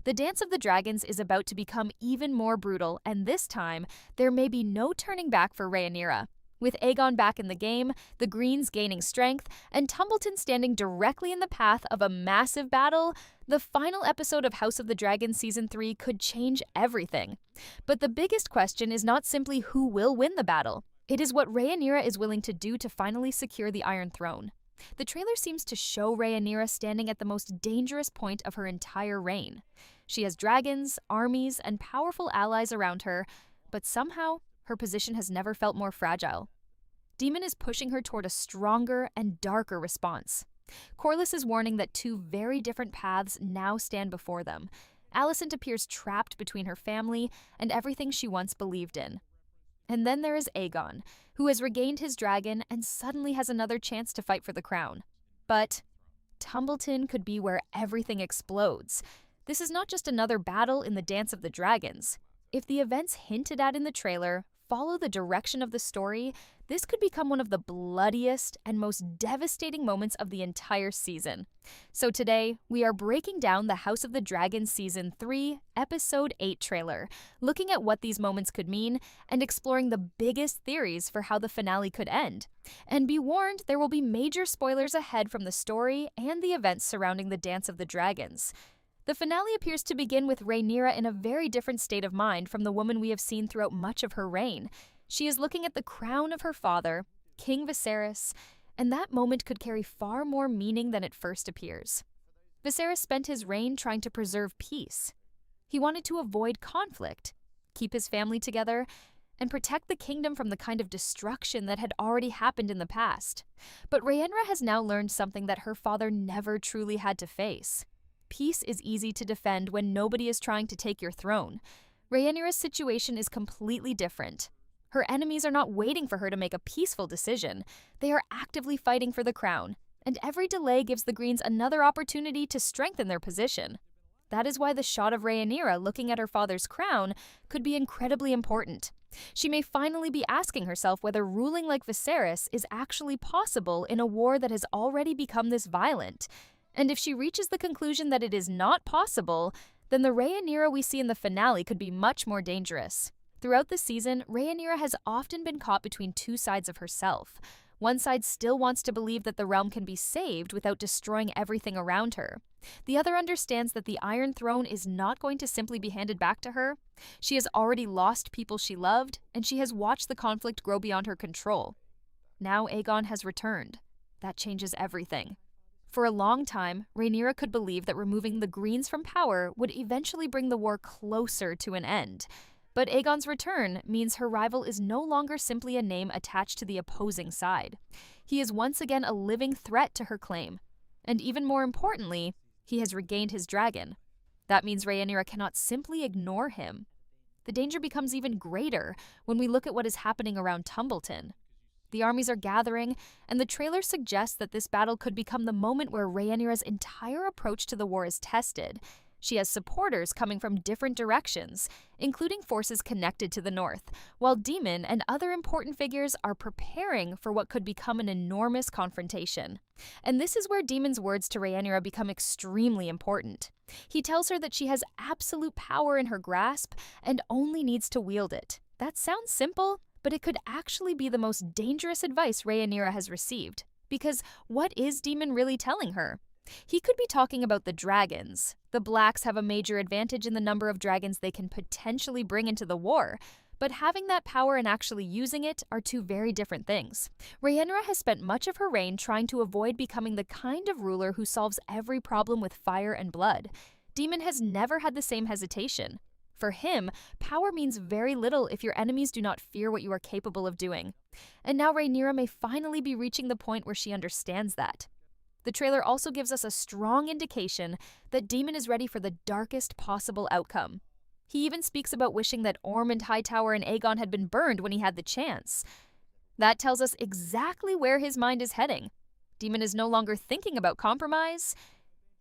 The Dance of the Dragons is about to become even more brutal, and this time, there may be no turning back for Rhaenyra. With Aegon back in the game, the Greens gaining strength, and Tumbleton standing directly in the path of a massive battle, the final episode of House of the Dragon Season 3 could change everything. But the biggest question is not simply who will win the battle. It is what Rhaenyra is willing to do to finally secure the Iron Throne. The trailer seems to show Rhaenyra standing at the most dangerous point of her entire reign. She has dragons, armies, and powerful allies around her, but somehow, her position has never felt more fragile. Daemon is pushing her toward a stronger and darker response. Corlys is warning that two very different paths now stand before them. Alicent appears trapped between her family and everything she once believed in. And then there is Aegon, who has regained his dragon and suddenly has another chance to fight for the crown. But Tumbleton could be where everything explodes. This is not just another battle in the Dance of the Dragons. If the events hinted at in the trailer follow the direction of the story, this could become one of the bloodiest and most devastating moments of the entire season. So today, we are breaking down the House of the Dragon Season 3, Episode 8 trailer, looking at what these moments could mean and exploring the biggest theories for how the finale could end. And be warned, there will be major spoilers ahead from the story and the events surrounding the Dance of the Dragons. The finale appears to begin with Rhaenyra in a very different state of mind from the woman we have seen throughout much of her reign. She is looking at the crown of her father, King Viserys, and that moment could carry far more meaning than it first appears. Viserys spent his reign trying to preserve peace. He wanted to avoid conflict, keep his family together, and protect the kingdom from the kind of destruction that had already happened in the past. But Rhaenyra has now learned something that her father never truly had to face. Peace is easy to defend when nobody is trying to take your throne. Rhaenyra's situation is completely different. Her enemies are not waiting for her to make a peaceful decision. They are actively fighting for the crown, and every delay gives the Greens another opportunity to strengthen their position. That is why the shot of Rhaenyra looking at her father's crown could be incredibly important. She may finally be asking herself whether ruling like Viserys is actually possible in a war that has already become this violent. And if she reaches the conclusion that it is not possible, then the Rhaenyra we see in the finale could be much more dangerous. Throughout the season, Rhaenyra has often been caught between two sides of herself. One side still wants to believe that the realm can be saved without destroying everything around her. The other understands that the Iron Throne is not going to simply be handed back to her. She has already lost people she loved, and she has watched the conflict grow beyond her control. Now Aegon has returned. That changes everything. For a long time, Rhaenyra could believe that removing the Greens from power would eventually bring the war closer to an end. But Aegon's return means her rival is no longer simply a name attached to the opposing side. He is once again a living threat to her claim. And even more importantly, he has regained his dragon. That means Rhaenyra cannot simply ignore him. The danger becomes even greater when we look at what is happening around Tumbleton. The armies are gathering, and the trailer suggests that this battle could become the moment where Rhaenyra's entire approach to the war is tested. She has supporters coming from different directions, including forces connected to the north, while Daemon and other important figures are preparing for what could become an enormous confrontation. And this is where Daemon's words to Rhaenyra become extremely important. He tells her that she has absolute power in her grasp and only needs to wield it. That sounds simple, but it could actually be the most dangerous advice Rhaenyra has received. Because what is Daemon really telling her? He could be talking about the dragons. The Blacks have a major advantage in the number of dragons they can potentially bring into the war, but having that power and actually using it are two very different things. Rhaenyra has spent much of her reign trying to avoid becoming the kind of ruler who solves every problem with fire and blood. Daemon has never had the same hesitation. For him, power means very little if your enemies do not fear what you are capable of doing. And now Rhaenyra may finally be reaching the point where she understands that. The trailer also gives us a strong indication that Daemon is ready for the darkest possible outcome. He even speaks about wishing that Ormond Hightower and Aegon had been burned when he had the chance. That tells us exactly where his mind is heading. Daemon is no longer thinking about compromise.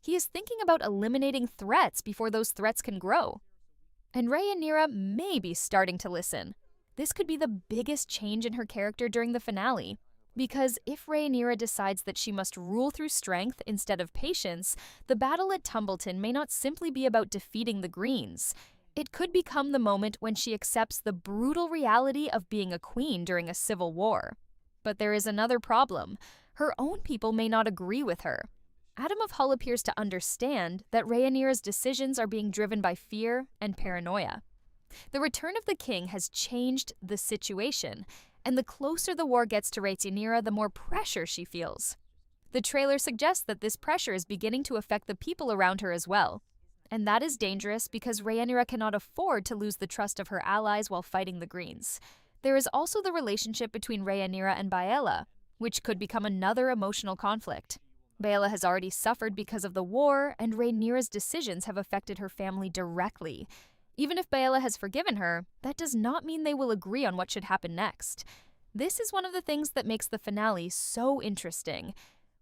He is thinking about eliminating threats before those threats can grow. And Rhaenyra may be starting to listen. This could be the biggest change in her character during the finale. Because if Rhaenyra decides that she must rule through strength instead of patience, the battle at Tumbleton may not simply be about defeating the Greens. It could become the moment when she accepts the brutal reality of being a queen during a civil war. But there is another problem. Her own people may not agree with her. Adam of Hull appears to understand that Rhaenyra's decisions are being driven by fear and paranoia. The return of the king has changed the situation, and the closer the war gets to Rhaenyra, the more pressure she feels. The trailer suggests that this pressure is beginning to affect the people around her as well. And that is dangerous because Rhaenyra cannot afford to lose the trust of her allies while fighting the Greens. There is also the relationship between Rhaenyra and Baela, which could become another emotional conflict. Baela has already suffered because of the war, and Rhaenyra's decisions have affected her family directly. Even if Baela has forgiven her, that does not mean they will agree on what should happen next. This is one of the things that makes the finale so interesting.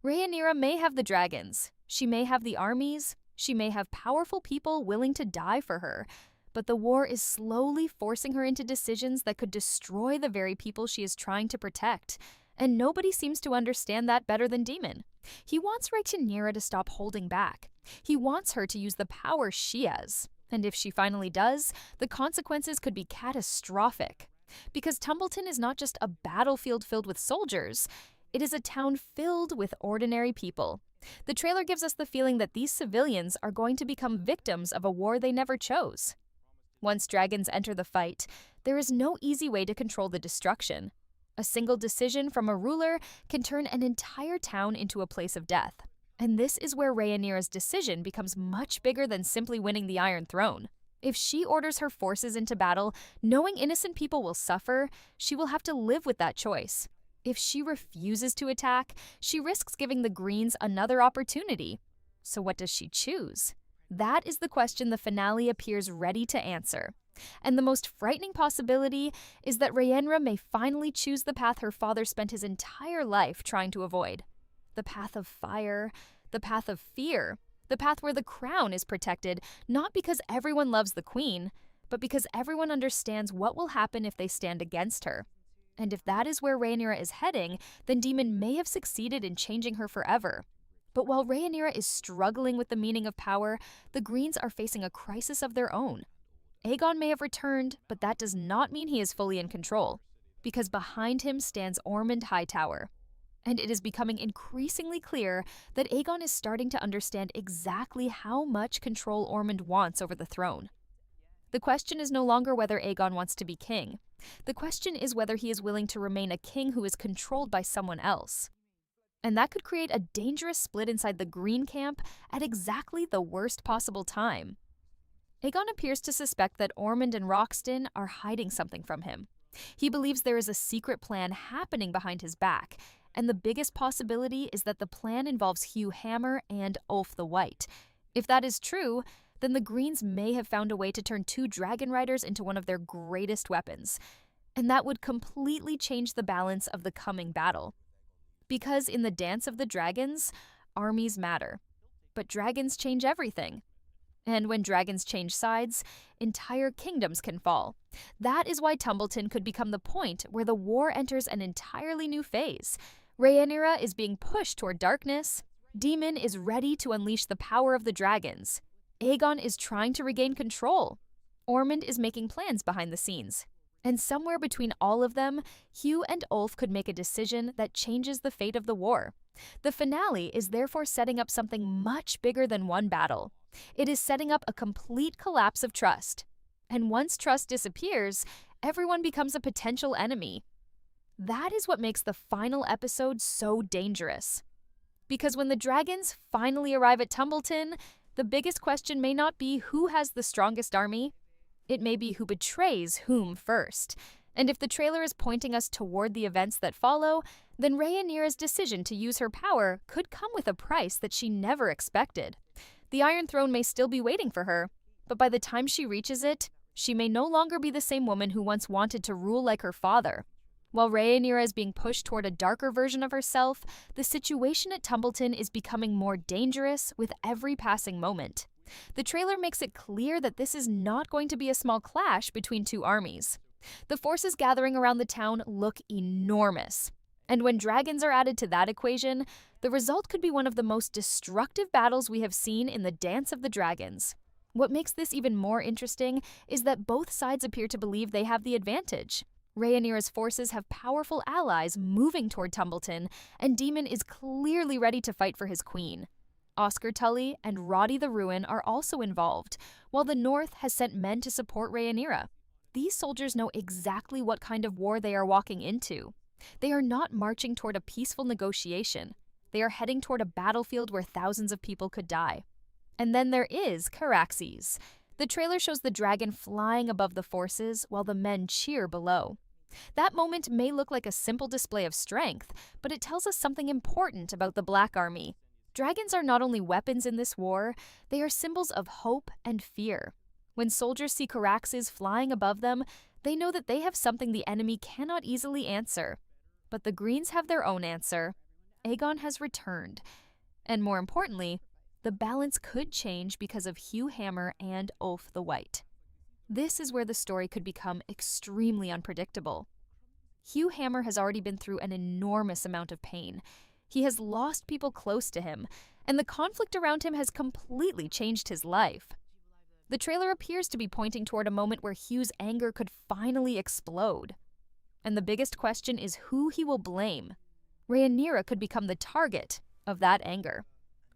Rhaenyra may have the dragons, she may have the armies, she may have powerful people willing to die for her, but the war is slowly forcing her into decisions that could destroy the very people she is trying to protect. And nobody seems to understand that better than Daemon. He wants Rhaenyra to stop holding back. He wants her to use the power she has. And if she finally does, the consequences could be catastrophic. Because Tumbleton is not just a battlefield filled with soldiers, it is a town filled with ordinary people. The trailer gives us the feeling that these civilians are going to become victims of a war they never chose. Once dragons enter the fight, there is no easy way to control the destruction. A single decision from a ruler can turn an entire town into a place of death. And this is where Rhaenyra's decision becomes much bigger than simply winning the Iron Throne. If she orders her forces into battle, knowing innocent people will suffer, she will have to live with that choice. If she refuses to attack, she risks giving the Greens another opportunity. So what does she choose? That is the question the finale appears ready to answer. And the most frightening possibility is that Rhaenyra may finally choose the path her father spent his entire life trying to avoid. The path of fire, the path of fear, the path where the crown is protected, not because everyone loves the queen, but because everyone understands what will happen if they stand against her. And if that is where Rhaenyra is heading, then Daemon may have succeeded in changing her forever. But while Rhaenyra is struggling with the meaning of power, the Greens are facing a crisis of their own. Aegon may have returned, but that does not mean he is fully in control, because behind him stands Ormond Hightower. And it is becoming increasingly clear that Aegon is starting to understand exactly how much control Ormond wants over the throne. The question is no longer whether Aegon wants to be king. The question is whether he is willing to remain a king who is controlled by someone else. And that could create a dangerous split inside the Green camp at exactly the worst possible time. Aegon appears to suspect that Ormond and Roxton are hiding something from him. He believes there is a secret plan happening behind his back, and the biggest possibility is that the plan involves Hugh Hammer and Ulf the White. If that is true, then the Greens may have found a way to turn two dragon riders into one of their greatest weapons, and that would completely change the balance of the coming battle. Because in the Dance of the Dragons, armies matter, but dragons change everything. And when dragons change sides, entire kingdoms can fall. That is why Tumbleton could become the point where the war enters an entirely new phase. Rhaenyra is being pushed toward darkness. Daemon is ready to unleash the power of the dragons. Aegon is trying to regain control. Ormond is making plans behind the scenes. And somewhere between all of them, Hugh and Ulf could make a decision that changes the fate of the war. The finale is therefore setting up something much bigger than one battle. It is setting up a complete collapse of trust. And once trust disappears, everyone becomes a potential enemy. That is what makes the final episode so dangerous. Because when the dragons finally arrive at Tumbleton, the biggest question may not be who has the strongest army. It may be who betrays whom first. And if the trailer is pointing us toward the events that follow, then Rhaenyra's decision to use her power could come with a price that she never expected. The Iron Throne may still be waiting for her, but by the time she reaches it, she may no longer be the same woman who once wanted to rule like her father. While Rhaenyra is being pushed toward a darker version of herself, the situation at Tumbleton is becoming more dangerous with every passing moment. The trailer makes it clear that this is not going to be a small clash between two armies. The forces gathering around the town look enormous. And when dragons are added to that equation, the result could be one of the most destructive battles we have seen in the Dance of the Dragons. What makes this even more interesting is that both sides appear to believe they have the advantage. Rhaenyra's forces have powerful allies moving toward Tumbleton, and Daemon is clearly ready to fight for his queen. Oscar Tully and Roddy the Ruin are also involved, while the North has sent men to support Rhaenyra. These soldiers know exactly what kind of war they are walking into. They are not marching toward a peaceful negotiation. They are heading toward a battlefield where thousands of people could die. And then there is Caraxes. The trailer shows the dragon flying above the forces while the men cheer below. That moment may look like a simple display of strength, but it tells us something important about the Black Army. Dragons are not only weapons in this war, they are symbols of hope and fear. When soldiers see Caraxes flying above them, they know that they have something the enemy cannot easily answer. But the Greens have their own answer. Aegon has returned. And more importantly, the balance could change because of Hugh Hammer and Ulf the White. This is where the story could become extremely unpredictable. Hugh Hammer has already been through an enormous amount of pain. He has lost people close to him, and the conflict around him has completely changed his life. The trailer appears to be pointing toward a moment where Hugh's anger could finally explode. And the biggest question is who he will blame. Rhaenyra could become the target of that anger.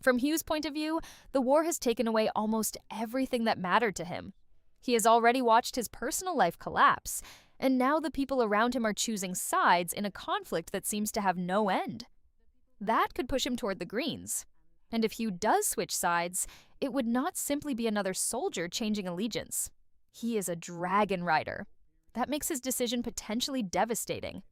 From Hugh's point of view, the war has taken away almost everything that mattered to him. He has already watched his personal life collapse, and now the people around him are choosing sides in a conflict that seems to have no end. That could push him toward the Greens. And if Hugh does switch sides, it would not simply be another soldier changing allegiance. He is a dragon rider. That makes his decision potentially devastating.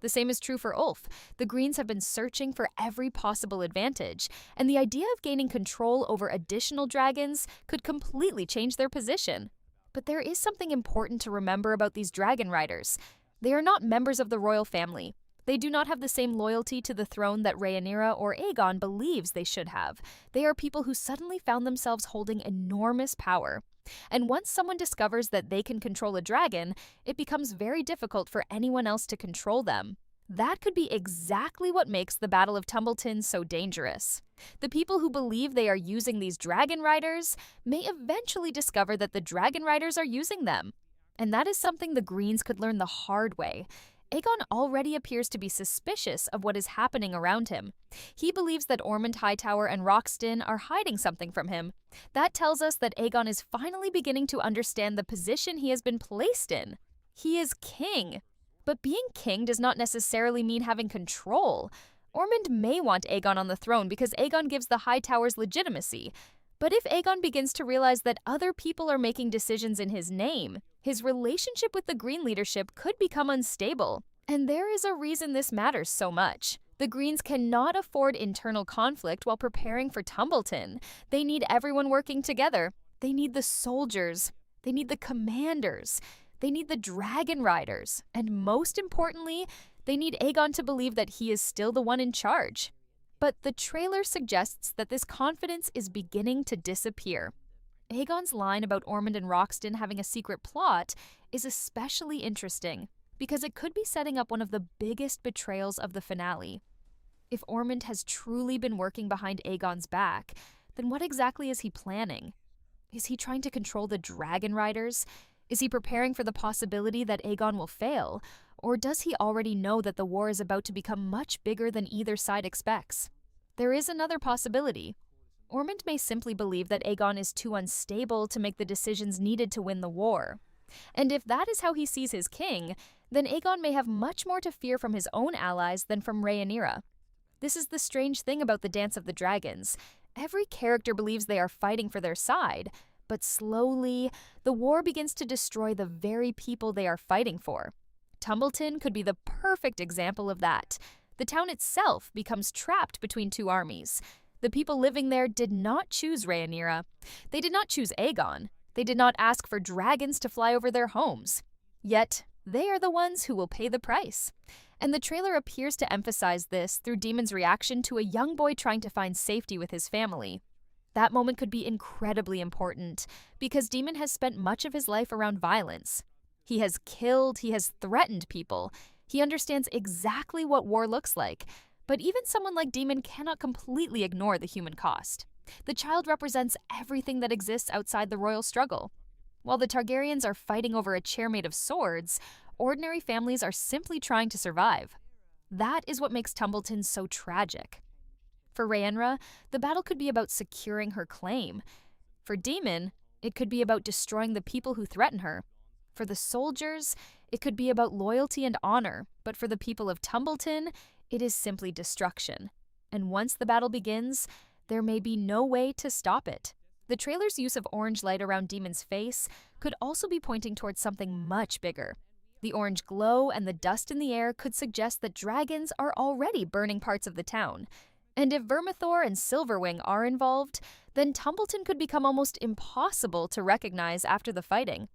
The same is true for Ulf. The Greens have been searching for every possible advantage, and the idea of gaining control over additional dragons could completely change their position. But there is something important to remember about these dragon riders. They are not members of the royal family. They do not have the same loyalty to the throne that Rhaenyra or Aegon believes they should have. They are people who suddenly found themselves holding enormous power. And once someone discovers that they can control a dragon, it becomes very difficult for anyone else to control them. That could be exactly what makes the Battle of Tumbleton so dangerous. The people who believe they are using these dragon riders may eventually discover that the dragon riders are using them. And that is something the Greens could learn the hard way. Aegon already appears to be suspicious of what is happening around him. He believes that Ormond Hightower and Roxton are hiding something from him. That tells us that Aegon is finally beginning to understand the position he has been placed in. He is king. But being king does not necessarily mean having control. Ormond may want Aegon on the throne because Aegon gives the Hightowers legitimacy. But if Aegon begins to realize that other people are making decisions in his name, his relationship with the Green leadership could become unstable. And there is a reason this matters so much. The Greens cannot afford internal conflict while preparing for Tumbleton. They need everyone working together. They need the soldiers. They need the commanders. They need the dragon riders. And most importantly, they need Aegon to believe that he is still the one in charge. But the trailer suggests that this confidence is beginning to disappear. Aegon's line about Ormond and Roxton having a secret plot is especially interesting because it could be setting up one of the biggest betrayals of the finale. If Ormond has truly been working behind Aegon's back, then what exactly is he planning? Is he trying to control the dragon riders? Is he preparing for the possibility that Aegon will fail? Or does he already know that the war is about to become much bigger than either side expects? There is another possibility. Ormond may simply believe that Aegon is too unstable to make the decisions needed to win the war. And if that is how he sees his king, then Aegon may have much more to fear from his own allies than from Rhaenyra. This is the strange thing about the Dance of the Dragons. Every character believes they are fighting for their side, but slowly, the war begins to destroy the very people they are fighting for. Tumbleton could be the perfect example of that. The town itself becomes trapped between two armies. The people living there did not choose Rhaenyra. They did not choose Aegon. They did not ask for dragons to fly over their homes. Yet, they are the ones who will pay the price. And the trailer appears to emphasize this through Daemon's reaction to a young boy trying to find safety with his family. That moment could be incredibly important because Daemon has spent much of his life around violence. He has killed, he has threatened people. He understands exactly what war looks like, but even someone like Daemon cannot completely ignore the human cost. The child represents everything that exists outside the royal struggle. While the Targaryens are fighting over a chair made of swords, ordinary families are simply trying to survive. That is what makes Tumbleton so tragic. For Rhaenyra, the battle could be about securing her claim. For Daemon, it could be about destroying the people who threaten her. For the soldiers, it could be about loyalty and honor, but for the people of Tumbleton, it is simply destruction. And once the battle begins, there may be no way to stop it. The trailer's use of orange light around Daemon's face could also be pointing towards something much bigger. The orange glow and the dust in the air could suggest that dragons are already burning parts of the town. And if Vermithor and Silverwing are involved, then Tumbleton could become almost impossible to recognize after the fighting.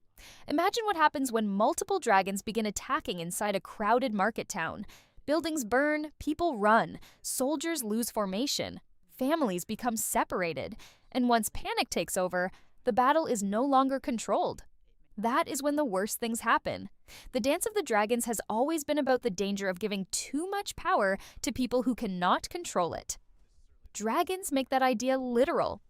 Imagine what happens when multiple dragons begin attacking inside a crowded market town. Buildings burn, people run, soldiers lose formation, families become separated, and once panic takes over, the battle is no longer controlled. That is when the worst things happen. The Dance of the Dragons has always been about the danger of giving too much power to people who cannot control it. Dragons make that idea literal.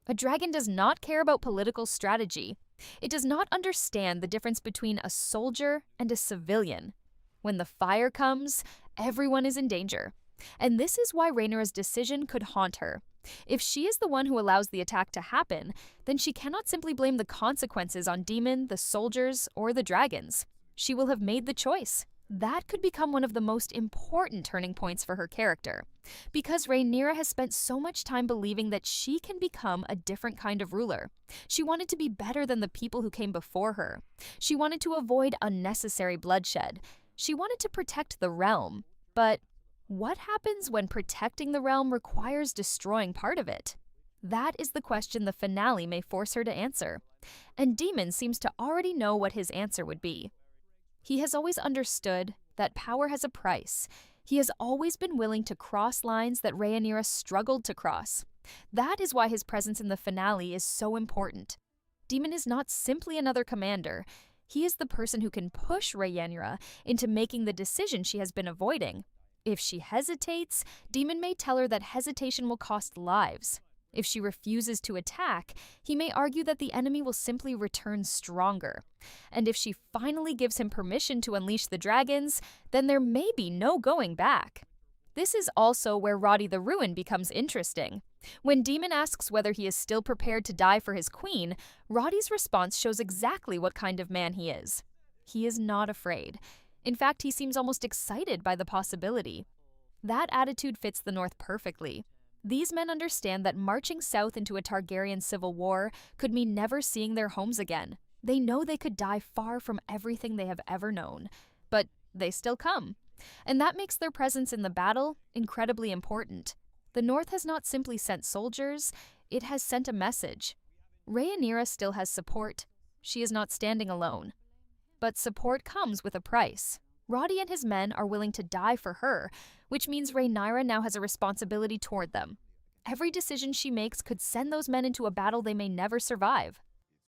A dragon does not care about political strategy. It does not understand the difference between a soldier and a civilian. When the fire comes, everyone is in danger. And this is why Rhaenyra's decision could haunt her. If she is the one who allows the attack to happen, then she cannot simply blame the consequences on Daemon, the soldiers, or the dragons. She will have made the choice. That could become one of the most important turning points for her character, because Rhaenyra has spent so much time believing that she can become a different kind of ruler. She wanted to be better than the people who came before her. She wanted to avoid unnecessary bloodshed. She wanted to protect the realm. But what happens when protecting the realm requires destroying part of it? That is the question the finale may force her to answer. And Daemon seems to already know what his answer would be. He has always understood that power has a price. He has always been willing to cross lines that Rhaenyra struggled to cross. That is why his presence in the finale is so important. Daemon is not simply another commander. He is the person who can push Rhaenyra into making the decision she has been avoiding. If she hesitates, Daemon may tell her that hesitation will cost lives. If she refuses to attack, he may argue that the enemy will simply return stronger. And if she finally gives him permission to unleash the dragons, then there may be no going back. This is also where Roddy the Ruin becomes interesting. When Daemon asks whether he is still prepared to die for his queen, Roddy's response shows exactly what kind of man he is. He is not afraid. In fact, he seems almost excited by the possibility. That attitude fits the North perfectly. These men understand that marching south into a Targaryen civil war could mean never seeing their homes again. They know they could die far from everything they have ever known, but they still come. And that makes their presence in the battle incredibly important. The North has not simply sent soldiers, it has sent a message. Rhaenyra still has support. She is not standing alone. But support comes with a price. Roddy and his men are willing to die for her, which means Rhaenyra now has a responsibility toward them. Every decision she makes could send those men into a battle they may never survive.